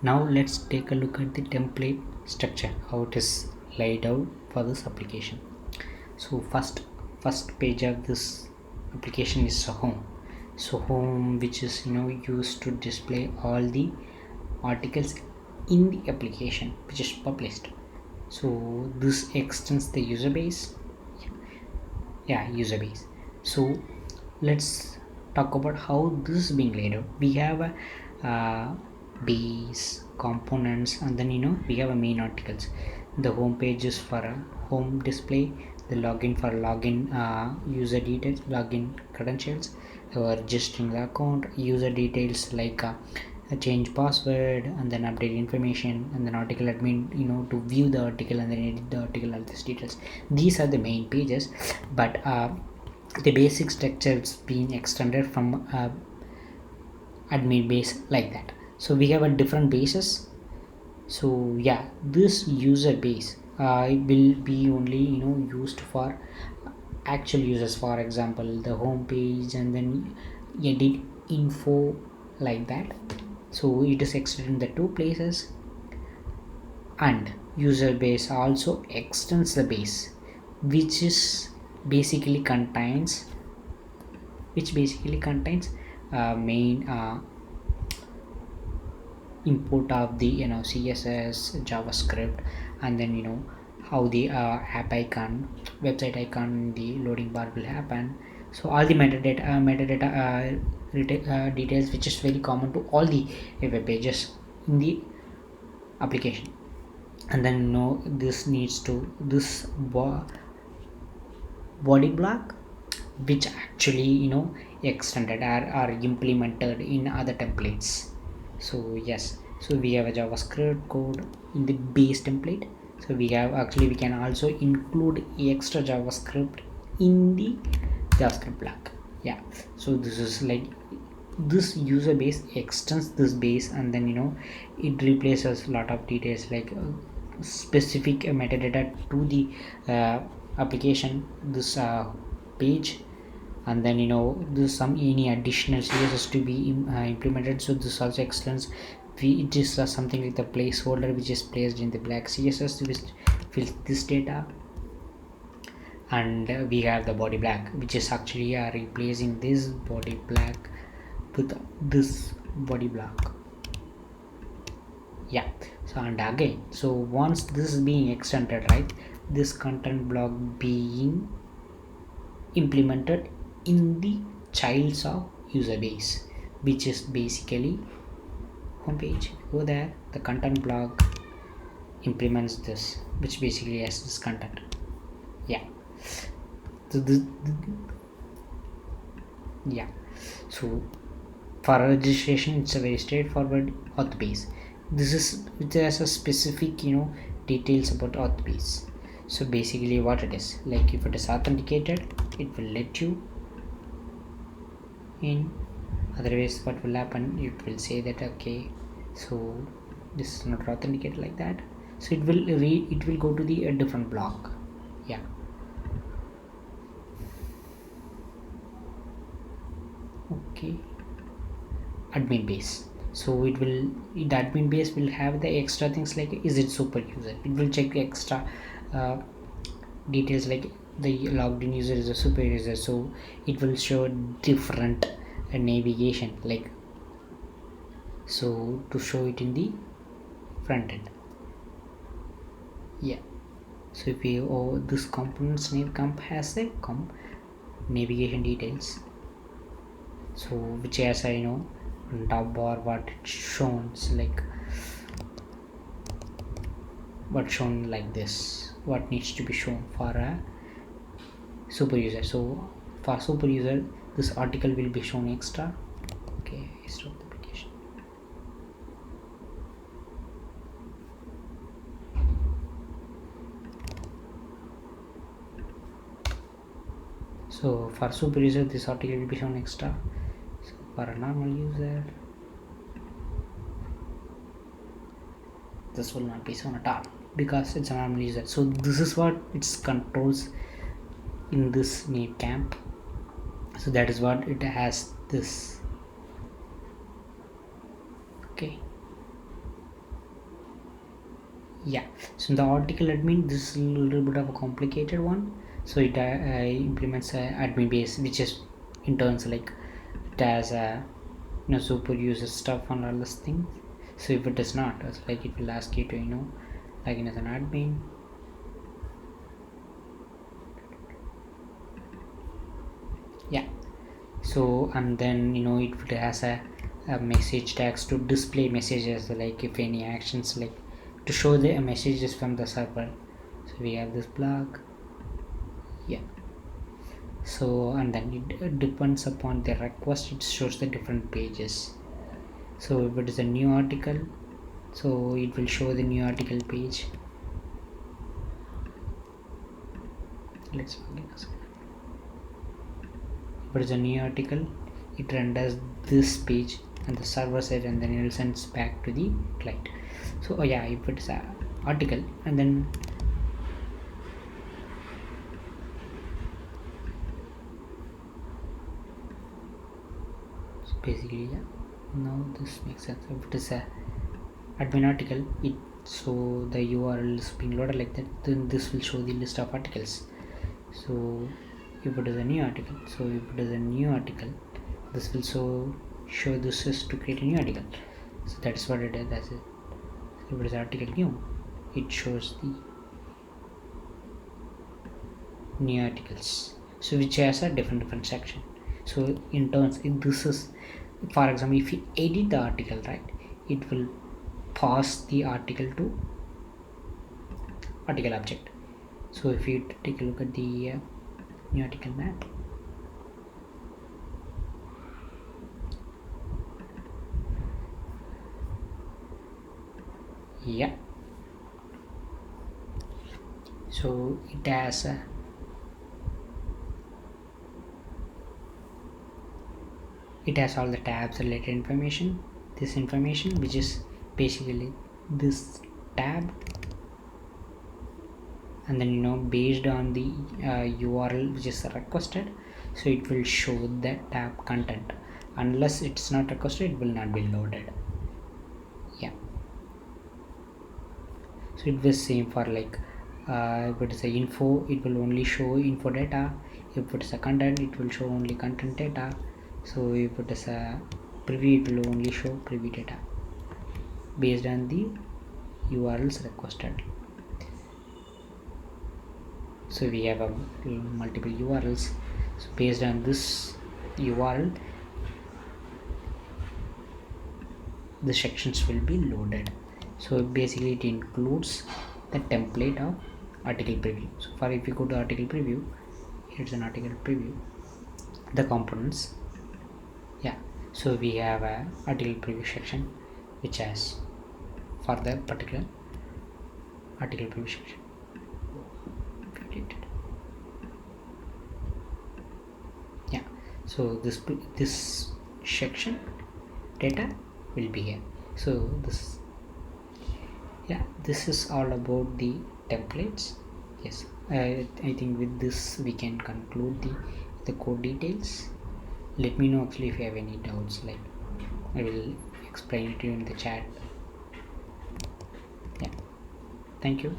Now let's take a look at the template structure, how it is laid out for this application. So first page of this application is a home. So home, which is used to display all the articles in the application which is published. So this extends the user base. Yeah, user base. So let's talk about how this is being laid out. We have a base components, and then we have a main articles. The home page is for a home display, the login for login, user details, login credentials, or registering the account, user details like change password, and then update information, and then article admin, to view the article and then edit the article, all these details. These are the main pages, but the basic structure is being extended from admin base like that. So we have a different bases. So yeah, this user base it will be only used for actual users, for example the home page and then edit info like that. So it is extended in the two places, and user base also extends the base, which is basically contains main import of the css, javascript, and then how the app icon, website icon, the loading bar will happen. So all the metadata details, which is very common to all the web pages in the application. And then this needs to this body block, which actually extended are implemented in other templates. So yes, so we have a javascript code in the base template. So we can also include extra javascript in the javascript block. Yeah, so this is like this user base extends this base, and then it replaces a lot of details like specific metadata to the application, this page. And then there's some any additional css to be implemented. So this also extends. It is something like the placeholder which is placed in the black css which fills this data. And we have the body black, which is actually replacing this body black with this body block. Yeah, so and again, so once this is being extended, right, this content block being implemented in the childs of user base, which is basically homepage. Go there, the content block implements this, which basically has this content. Yeah, so yeah, so for registration it's a very straightforward auth base. This is it has a specific details about auth base. So basically what it is, like if it is authenticated, it will let you in. Otherwise what will happen, it will say that okay, so this is not authenticated like that. So it will go to the different block. Yeah, okay, admin base. So the admin base will have the extra things like is it super user, it will check the extra uh, details like the logged in user is a super user. So it will show different navigation, like so to show it in the front end. Yeah, so if we this components name comp has a comp navigation details, so which has a top bar what it shows, like what shown like this, what needs to be shown for a super user. So for super user this article will be shown extra. Okay, stop the application. So for super user this article will be shown extra. So for a normal user this will not be shown at all because it's a normal user. So this is what its controls in this name camp. So that is what it has this. Okay, Yeah, so in the article admin, this is a little bit of a complicated one. So it implements a admin base, which is in turns like it has a super user stuff and all this thing. So if it does not, it's like it will ask you to login as an admin. Yeah, so and then it has a message tags to display messages, like if any actions, like to show the messages from the server. So we have this block. Yeah, so and then it depends upon the request, it shows the different pages. So if it is a new article, so it will show the new article page. Let's begin. If it is a new article, it renders this page on the server side and then it will send back to the client. So oh yeah, if it's a article, and then so basically, yeah, now this makes sense. If it is a admin article, it so the URL is being loaded like that, then this will show the list of articles. So if it is a new article, so if it is a new article, this will show this is to create a new article. So that's what it is. That's it. If it is article new, it shows the new articles, so which has a different section. So in turns, if this is, for example, if you edit the article, right, it will pass the article to article object. So if you take a look at the new article map, yeah, so it has all the tabs related information, this information, which is basically this tab, and then based on the URL which is requested, so it will show the tab content. Unless it's not requested, it will not be loaded. Yeah, so it will same for like if it is a info, it will only show info data. If it is a content, it will show only content data. So if it is a preview, it will only show preview data based on the URLs requested. So we have multiple URLs, so based on this URL, the sections will be loaded. So basically it includes the template of article preview. So for if you go to article preview, here's an article preview, the components. Yeah, so we have a article preview section which has for the particular article preview section. Yeah, so this section data will be here. So this is all about the templates. Yes, I think with this we can conclude the code details. Let me know actually if you have any doubts, like I will explain it to you in the chat. Yeah, thank you.